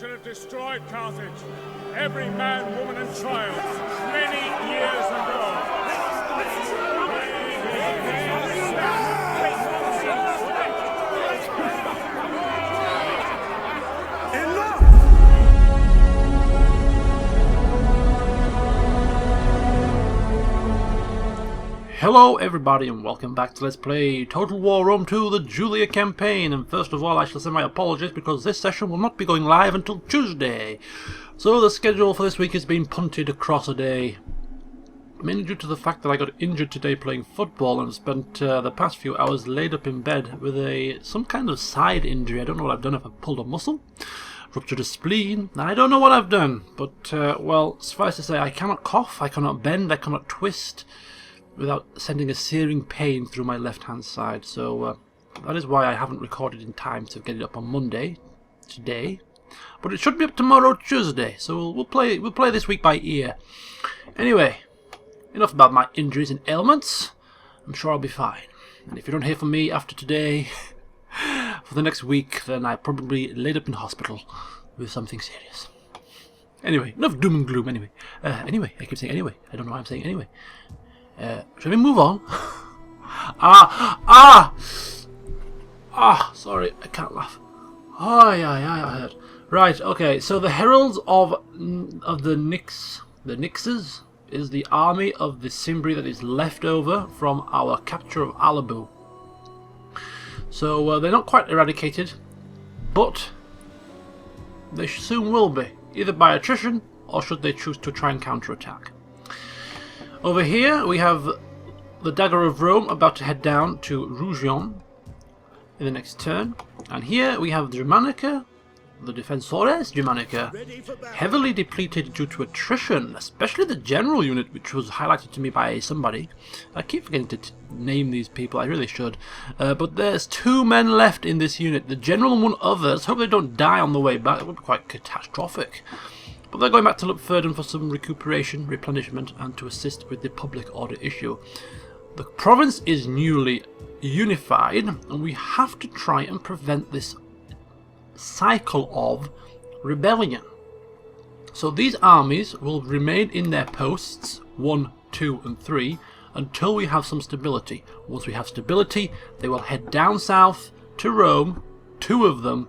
should have destroyed Carthage, every man, woman, and child, many years ago. Hello everybody and welcome back to Let's Play Total War Rome 2 the Julia campaign. And first of all, I shall send my apologies because this session will not be going live until Tuesday. So the schedule for this week has been punted across a day, mainly due to the fact that I got injured today playing football and spent the past few hours laid up in bed with some kind of side injury. I don't know what I've done, if I've pulled a muscle, ruptured a spleen, I don't know what I've done. But, well, suffice to say, I cannot cough, I cannot bend, I cannot twist without sending a searing pain through my left hand side. So that is why I haven't recorded in time to get it up on Monday, today. But it should be up tomorrow, Tuesday. So we'll play this week by ear. Anyway, enough about my injuries and ailments. I'm sure I'll be fine. And if you don't hear from me after today, for the next week, then I probably laid up in hospital with something serious. Anyway, enough doom and gloom. Anyway, I keep saying anyway. I don't know why I'm saying anyway. Shall we move on? Sorry, I can't laugh. I heard. Right, okay, so the heralds of the Nixes is the army of the Cimbri that is left over from our capture of Alabu. So they're not quite eradicated, but they soon will be, either by attrition or should they choose to try and counterattack. Over here we have the Dagger of Rome about to head down to Rougion in the next turn. And here we have Germanica, the Defensores Germanica, heavily depleted due to attrition, especially the general unit, which was highlighted to me by somebody. I keep forgetting to name these people, I really should. But there's 2 men left in this unit, the general and 1 other. Let's hope they don't die on the way back, it would be quite catastrophic. But they're going back to Lupfurden for some recuperation, replenishment, and to assist with the public order issue. The province is newly unified, and we have to try and prevent this cycle of rebellion. So these armies will remain in their posts, 1, 2, and 3, until we have some stability. Once we have stability, they will head down south to Rome, 2 of them,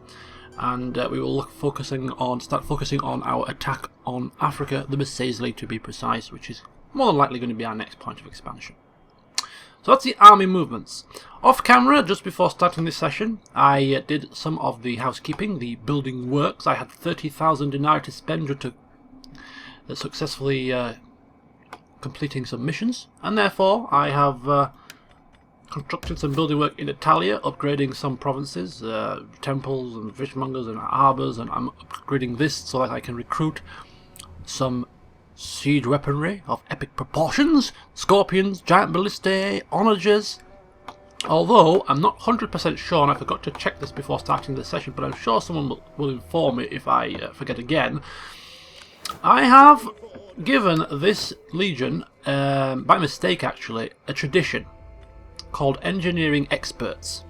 and we will start focusing on our attack on Africa, the Massaisli to be precise, which is more than likely going to be our next point of expansion. So that's the army movements. Off camera, just before starting this session, I did some of the housekeeping, the building works. I had 30,000 denarii to spend due to successfully completing some missions, and therefore I have constructed some building work in Italia, upgrading some provinces, temples and fishmongers and harbours, and I'm upgrading this so that I can recruit some siege weaponry of epic proportions, scorpions, giant ballistae, onagers. Although I'm not 100% sure, and I forgot to check this before starting the session, but I'm sure someone will inform me if I forget again. I have given this legion, by mistake actually, a tradition called Engineering Experts,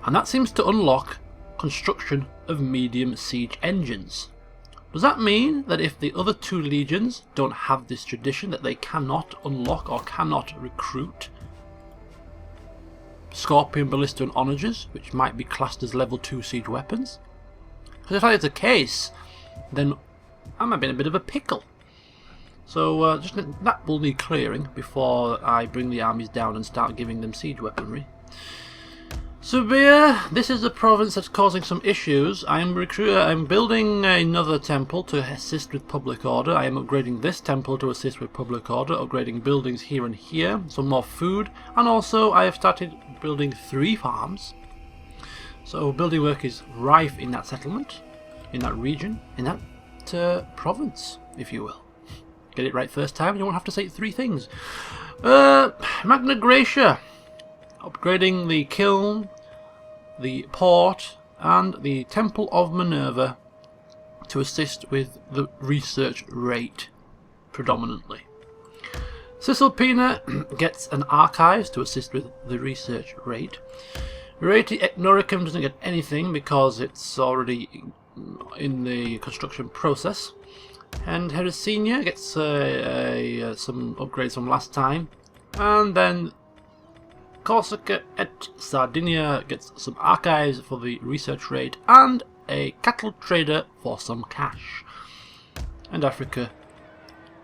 and that seems to unlock construction of medium siege engines. Does that mean that if the other 2 legions don't have this tradition, that they cannot unlock or cannot recruit Scorpion, Ballista and Onagers, which might be classed as level 2 siege weapons? Because if that is the case, then I might be in a bit of a pickle. So that will need clearing before I bring the armies down and start giving them siege weaponry. Suebia, this is the province that's causing some issues. I'm building another temple to assist with public order. I am upgrading this temple to assist with public order, upgrading buildings here and here, some more food, and also I have started building 3 farms. So building work is rife in that settlement, in that region, in that province, if you will. Get it right first time, you won't have to say 3 things. Magna Graecia. Upgrading the kiln, the port, and the Temple of Minerva to assist with the research rate, predominantly. Cisalpina gets an archives to assist with the research rate. Reti Noricum doesn't get anything because it's already in the construction process. And Heresinia gets some upgrades from last time. And then Corsica et Sardinia gets some archives for the research rate and a cattle trader for some cash. And Africa,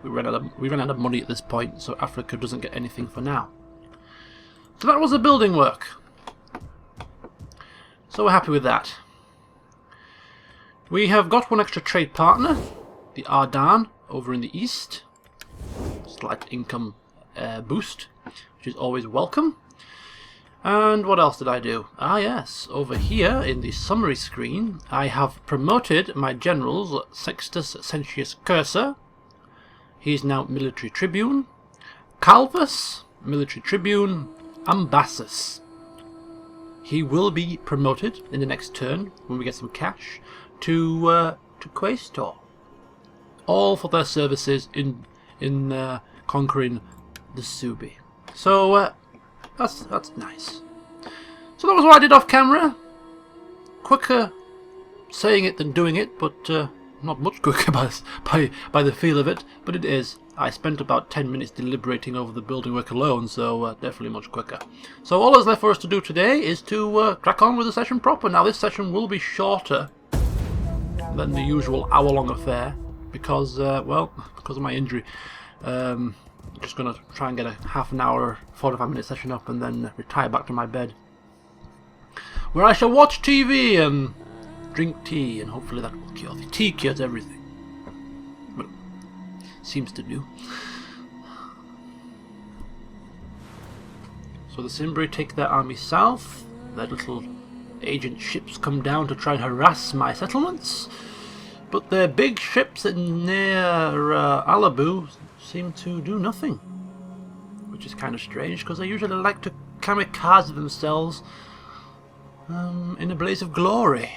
we ran out of money at this point, so Africa doesn't get anything for now. So that was the building work. So we're happy with that. We have got one extra trade partner, the Ardan, over in the east. Slight income boost, which is always welcome. And what else did I do? Ah yes, over here in the summary screen, I have promoted my generals, Sextus Sentius Cursor. He's now military tribune. Calvus, military tribune, and Bassus. He will be promoted in the next turn, when we get some cash, to Quaestor. All for their services in conquering the Suebi. So that's nice. So that was what I did off camera. Quicker saying it than doing it, but not much quicker by the feel of it. But it is. I spent about 10 minutes deliberating over the building work alone, so definitely much quicker. So all that's left for us to do today is to crack on with the session proper. Now this session will be shorter than the usual hour-long affair because, well, because of my injury. I'm just going to try and get a half an hour, 45-minute session up and then retire back to my bed, where I shall watch TV and drink tea, and hopefully that will cure. The tea cures everything. Well, seems to do. So the Cimbri take their army south. Their little agent ships come down to try and harass my settlements, but their big ships near Alabu seem to do nothing, which is kind of strange because they usually like to kamikaze themselves in a blaze of glory.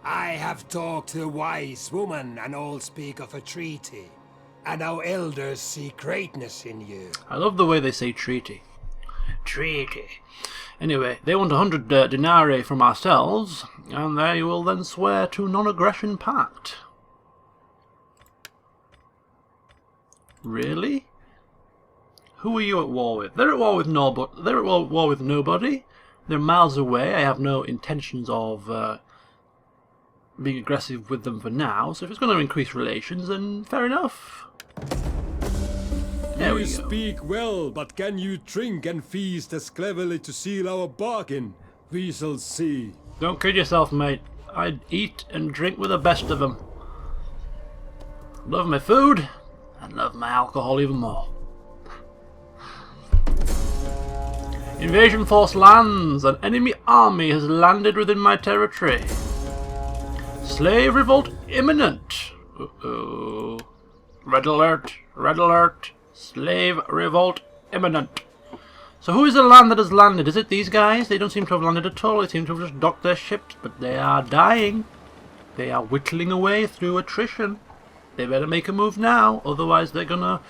I have talked to a wise woman, and all speak of a treaty, and our elders see greatness in you. I love the way they say treaty. Treaty. Anyway, they want 100 denarii from ourselves, and they will then swear to non-aggression pact. Really? Who are you at war with? They're at war with nobody. They're at war with nobody. They're miles away. I have no intentions of being aggressive with them for now. So if it's going to increase relations, then fair enough. There we go. You speak well, but can you drink and feast as cleverly to seal our bargain? We shall see. Don't kid yourself, mate. I'd eat and drink with the best of them. Love my food, and love my alcohol even more. Invasion force lands. An enemy army has landed within my territory. Slave revolt imminent. Uh-oh. Red alert, red alert. Slave revolt imminent. So who is the land that has landed? Is it these guys? They don't seem to have landed at all. They seem to have just docked their ships, but they are dying. They are whittling away through attrition. They better make a move now, otherwise they're gonna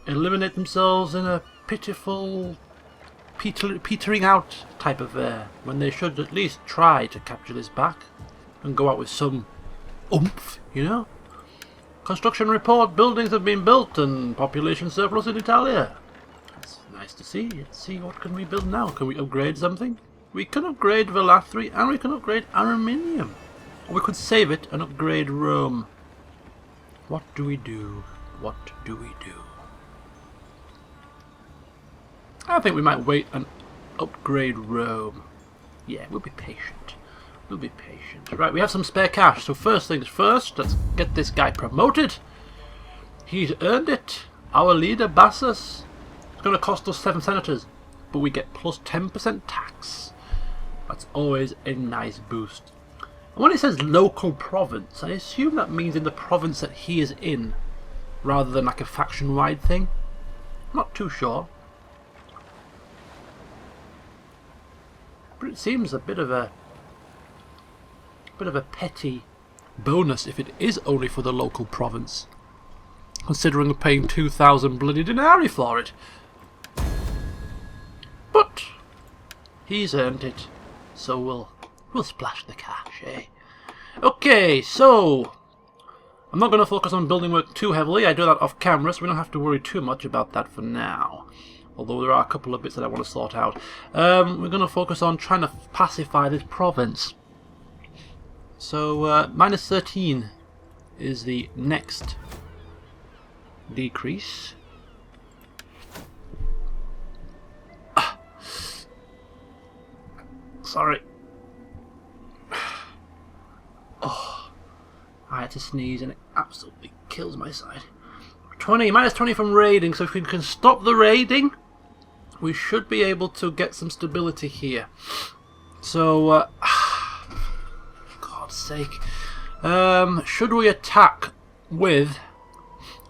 eliminate themselves in a pitiful petering out type of when they should at least try to capture this back and go out with some oomph, you know? Construction report, buildings have been built and population surplus in Italia. That's nice to see. Let's see what can we build now. Can we upgrade something? We can upgrade Velathri and we can upgrade Arminium. Or we could save it and upgrade Rome. What do we do? What do we do? I think we might wait and upgrade Rome. Yeah, we'll be patient. We'll be patient. Right, we have some spare cash. So first things first, let's get this guy promoted. He's earned it. Our leader, Bassus. It's going to cost us 7 senators, but we get plus 10% tax. That's always a nice boost. And when it says local province, I assume that means in the province that he is in, rather than like a faction-wide thing. I'm not too sure. But it seems a bit of a petty bonus if it is only for the local province, considering we're paying 2,000 bloody denarii for it. But he's earned it, so we'll splash the cash, eh? Okay, so I'm not going to focus on building work too heavily. I do that off camera, so we don't have to worry too much about that for now. Although there are a couple of bits that I want to sort out. We're going to focus on trying to pacify this province. So minus 13 is the next decrease. Sorry. Oh, I had to sneeze and it absolutely kills my side. 20, minus 20 from raiding, so if we can stop the raiding, we should be able to get some stability here. So, God's sake. Should we attack with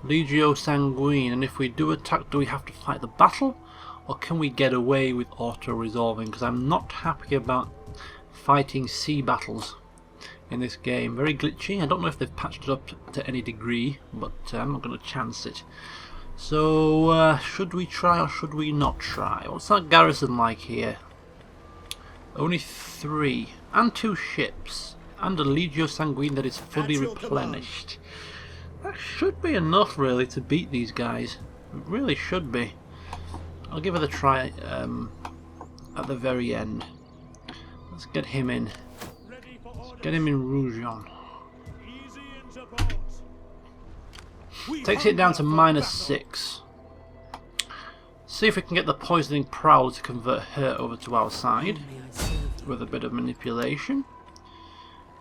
Legio Sanguine? And if we do attack, do we have to fight the battle? Or can we get away with auto-resolving? Because I'm not happy about fighting sea battles in this game. Very glitchy. I don't know if they've patched it up to any degree, but I'm not going to chance it. So, should we try or should we not try? What's that garrison like here? Only 3. And 2 ships. And a Legio Sanguine that is fully replenished. That should be enough, really, to beat these guys. It really should be. I'll give it a try at the very end. Let's get him in. Let's get him in Rougeon. Takes it down to minus 6. See if we can get the poisoning prowler to convert her over to our side with a bit of manipulation.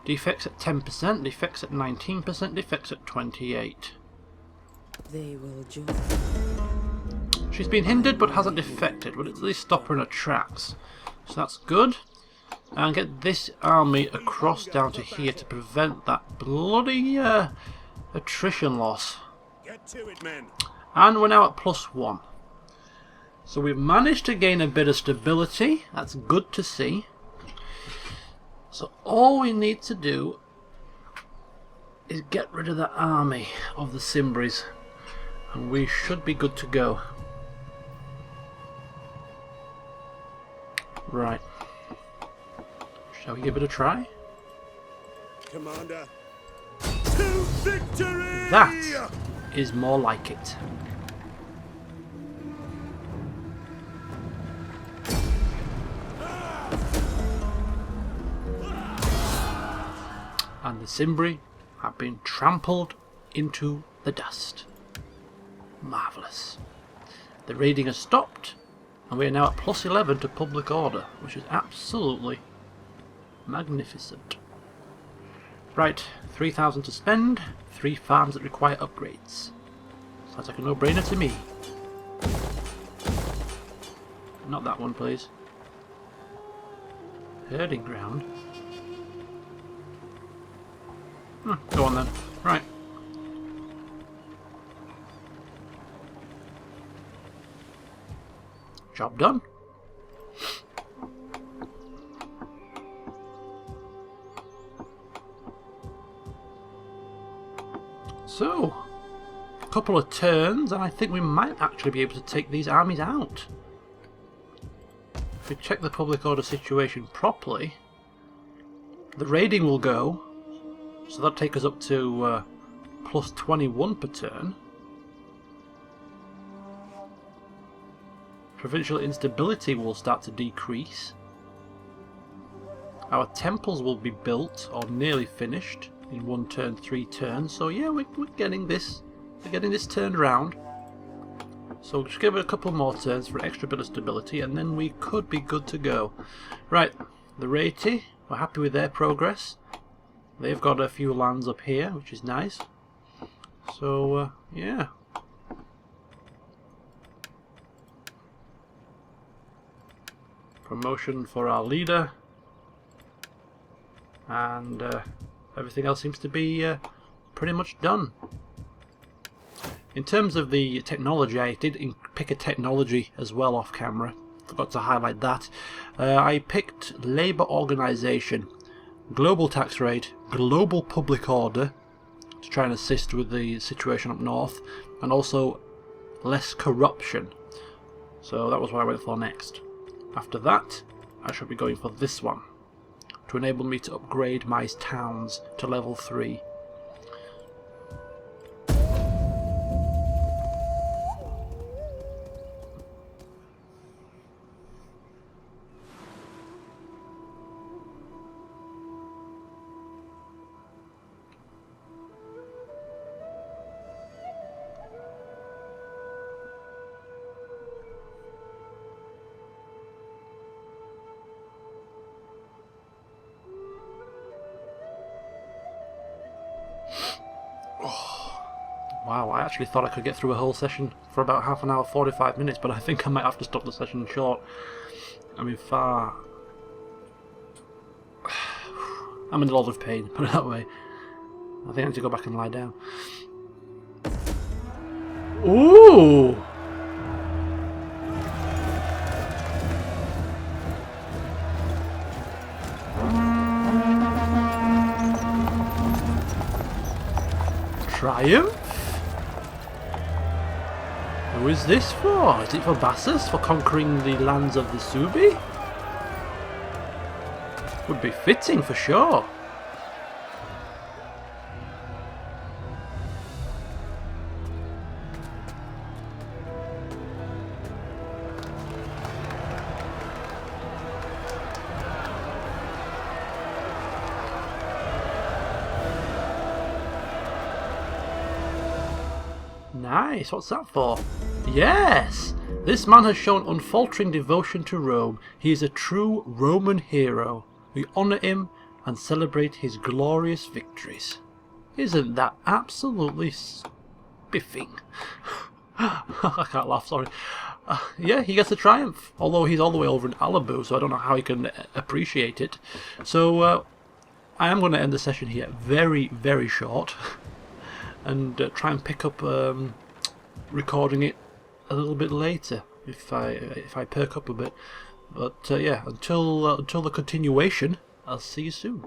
Defects at 10%, defects at 19%, defects at 28%. They will join. She's been hindered but hasn't defected. Would at least stop her in her tracks. So that's good. And get this army across down to here to prevent that bloody attrition loss. Get to it, men. And we're now at +1. So we've managed to gain a bit of stability. That's good to see. So all we need to do is get rid of that army of the Cimbris. And we should be good to go. Right. Shall we give it a try? Commander, to victory! That is more like it. And the Cimbri have been trampled into the dust. Marvellous. The raiding has stopped, and we are now at +11 to public order, which is absolutely magnificent. Right, 3,000 to spend, 3 farms that require upgrades. Sounds like a no-brainer to me. Not that one, please. Herding ground. Go on then. Right. Job done. So, a couple of turns, and I think we might actually be able to take these armies out. If we check the public order situation properly, the raiding will go, so that'll take us up to +21 per turn. Provincial instability will start to decrease. Our temples will be built or nearly finished in 1 turn, 3 turns. So yeah, we're getting this. We're getting this turned around. So just give it a couple more turns for extra bit of stability, and then we could be good to go. Right, the Raiti, we're happy with their progress. They've got a few lands up here, which is nice. So yeah. Promotion for our leader, and everything else seems to be pretty much done. In terms of the technology, I did pick a technology as well off camera. Forgot to highlight that. I picked labour organisation, global tax rate, global public order to try and assist with the situation up north, and also less corruption. So that was what I went for next. After that, I should be going for this one. to enable me to upgrade my towns to level 3. Wow, I actually thought I could get through a whole session for about half an hour, 45 minutes, but I think I might have to stop the session short. I'm in I'm in a lot of pain, put it that way. I think I need to go back and lie down. Ooh! Triumph? Who is this for? Is it for Bassus, for conquering the lands of the Suebi? Would be fitting for sure. Nice, what's that for? Yes! This man has shown unfaltering devotion to Rome. He is a true Roman hero. We honour him and celebrate his glorious victories. Isn't that absolutely spiffing? I can't laugh, sorry. Yeah, he gets the triumph, although he's all the way over in Alabu, so I don't know how he can appreciate it. So, I am going to end the session here very, very short. And try and pick up recording it a little bit later if I perk up a bit. But yeah, until the continuation, I'll see you soon.